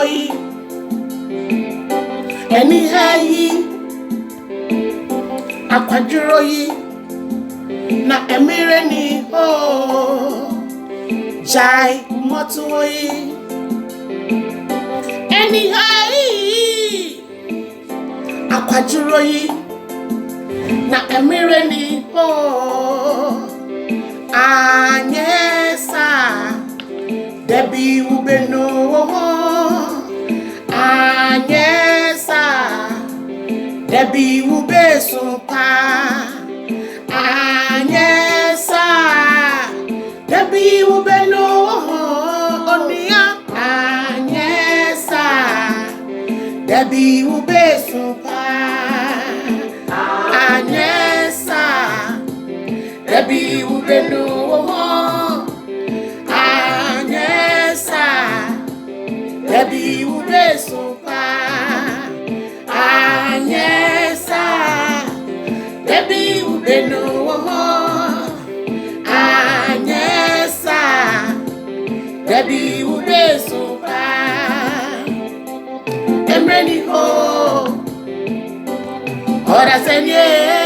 Motuoi Eni Hayi Akwaduroi Na Emireni Jai Motuoi Eni Hayi Akwaduroi Na Emireni Anyesa Debi ubeno Anyesa Debi ubesupa Anyesa Debi ubeno Onia Anyesa Debi ubesupa Anyesa Debi ubeno Debi ubesupa Anyesa Debi ubeno Anyesa Debi ubesupa Emreni ho Ora senye